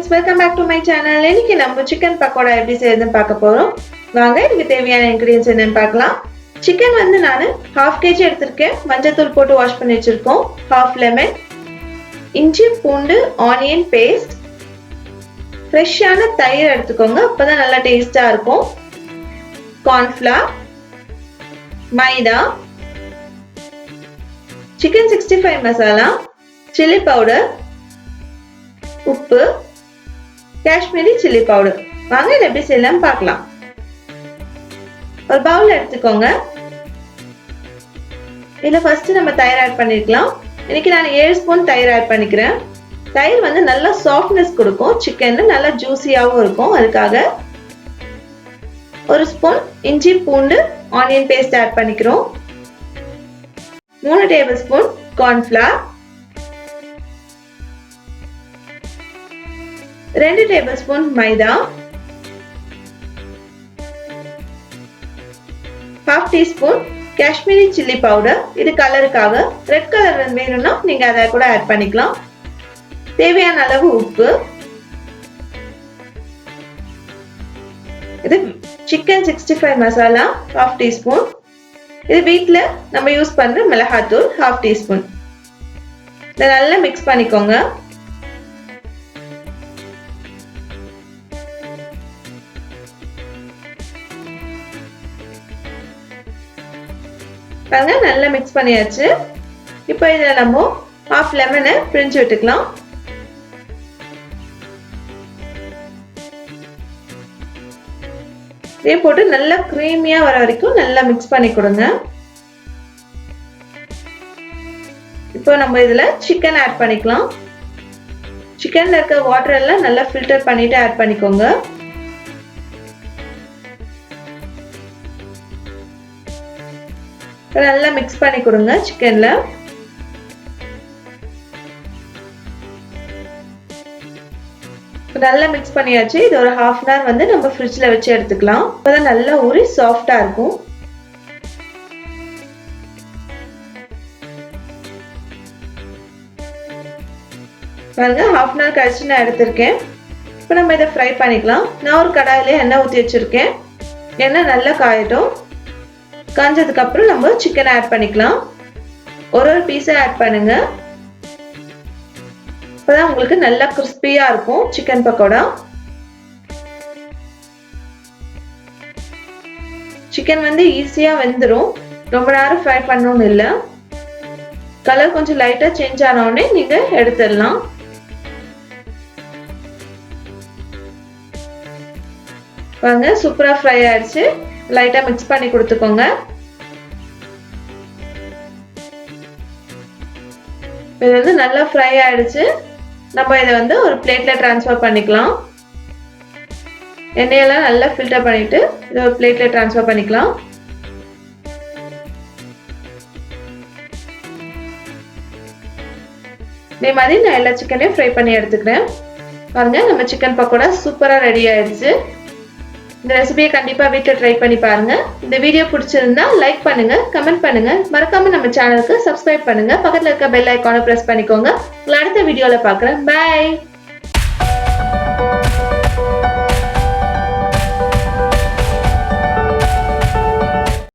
friends, welcome back to my channel. இன்னைக்கு நம்ம chicken pakoda எப்படி செய்யறதுன்னு பார்க்க போறோம். வாங்க இதுக்கு தேவையான ingredients என்னன்னு பார்க்கலாம். chicken வந்து நான் 1/2 kg எடுத்துர்க்கேன். மஞ்சள் தூள் போட்டு வாஷ் பண்ணி வச்சிருக்கோம். 1/2 lemon, இஞ்சி பூண்டு ஆனியன் பேஸ்ட், ஃப்ரெஷ்ஷான தயிர் எடுத்துக்கோங்க. அப்பதான் நல்லா டேஸ்டா இருக்கும். corn flour, மைதா, chicken 65 மசாலா, chili powder, உப்பு, காஷ்மீரி சில்லி பவுடர். வாங்க இதை எப்படி செய்யலாம் பார்க்கலாம். ஒரு பவுல் எடுத்துக்கோங்க. இதுல ஃபர்ஸ்ட் நம்ம தயிர் ஆட் பண்ணிக்கலாம். இன்னைக்கு நான் 7 ஸ்பூன் தயிர் ஆட் பண்ணிக்கிறேன். தயிர் வந்து நல்லா சாஃப்ட்னஸ் கொடுக்கும், சிக்கன் நல்லா ஜூசியாவும் இருக்கும். அதுக்காக ஒரு ஸ்பூன் இஞ்சி பூண்டு ஆனியன் பேஸ்ட் ஆட் பண்ணிக்கிறோம். 3 tablespoon corn flour, 2 tablespoon மைதா, 1/2 டீஸ்பூன் காஷ்மீரி சில்லி பவுடர். இது கலருக்காக. ரெட் கலர் வேணும்னா நீங்க அதை கூட ஆட் பண்ணிக்கலாம். தேவையான அளவு உப்பு. இது chicken 65 மசாலா 1/2 டீஸ்பூன். இது வீட்ல நம்ம யூஸ் பண்ற மிளகாத்தூள் 1/2 டீஸ்பூன். இதை நல்லா மிக்ஸ் பண்ணிக்கோங்க. பாருங்க நல்லா மிக்ஸ் பண்ணியாச்சு. இப்போ இதில் நம்ம 1/2 லெமனை பிழிஞ்சு விட்டுக்கலாம். இதே போட்டு நல்லா கிரீமியா வர வரைக்கும் நல்லா மிக்ஸ் பண்ணி கொடுங்க. இப்போ நம்ம இதுல சிக்கன் ஆட் பண்ணிக்கலாம். சிக்கன்ல இருக்க வாட்டர் எல்லாம் நல்லா ஃபில்டர் பண்ணிட்டு ஆட் பண்ணிக்கோங்க. நல்லா மிக்ஸ் பண்ணி கொடுங்க சிக்கன்ல. நல்லா மிக்ஸ் பண்ணியாச்சு. இது ஒரு 1/2 an hour வந்து நம்ம ஃப்ரிட்ஜ்ல வச்சு எடுத்துக்கலாம். அப்பதான் நல்லா ஊறி சாஃப்டா இருக்கும். பாருங்க 1/2 an hour கழிச்சு நான் எடுத்திருக்கேன். இப்போ நம்ம இதை ஃப்ரை பண்ணிக்கலாம். நான் ஒரு கடாயில எண்ணெய் ஊற்றி வச்சிருக்கேன். எண்ணெய் நல்லா காயட்டும். காஞ்சதுக்கு அப்புறம் நம்ம சிக்கன் ஆட் பண்ணிக்கலாம். ஒரு பீஸை ஆட் பண்ணுங்க. அப்பதான் உங்களுக்கு நல்லா கிறிஸ்பியா இருக்கும் சிக்கன் பக்கோடா. சிக்கன் வந்து ஈஸியா வெந்துடும். ரொம்ப நேரம் ஃப்ரை பண்ணணும்னு இல்லை. கலர் கொஞ்சம் லைட்டா சேஞ்ச் ஆன உடனே நீங்க எடுத்துடலாம். பாருங்க சூப்பரா ஃப்ரை ஆயிடுச்சு. லைட்டா மிக்ஸ் பண்ணி கொடுத்துக்கோங்க. இது வந்து நல்லா ஃப்ரை ஆயிடுச்சு. நம்ம இதை வந்து ஒரு பிளேட்ல டிரான்ஸ்ஃபர் பண்ணிக்கலாம். எண்ணெயெல்லாம் நல்லா ஃபில்டர் பண்ணிட்டு இதை ஒரு பிளேட்ல டிரான்ஸ்ஃபர் பண்ணிக்கலாம். இதே மாதிரி நான் எல்லா சிக்கனையும் ஃப்ரை பண்ணி எடுத்துக்கிறேன். பாருங்க நம்ம சிக்கன் பக்கோடா சூப்பரா ரெடி ஆயிடுச்சு. இந்த ரெசிபியை கண்டிப்பா வீட்டில் ட்ரை பண்ணி பாருங்க. இந்த வீடியோ பிடிச்சிருந்தா லைக் பண்ணுங்க, கமெண்ட் பண்ணுங்க, மறக்காம நம்ம சேனலுக்கு சப்ஸ்கிரைப் பண்ணுங்க. பக்கத்துல இருக்க பெல் ஐகானை பிரஸ் பண்ணிக்கோங்க. உங்களை அடுத்த வீடியோல பார்க்குறேன். பை.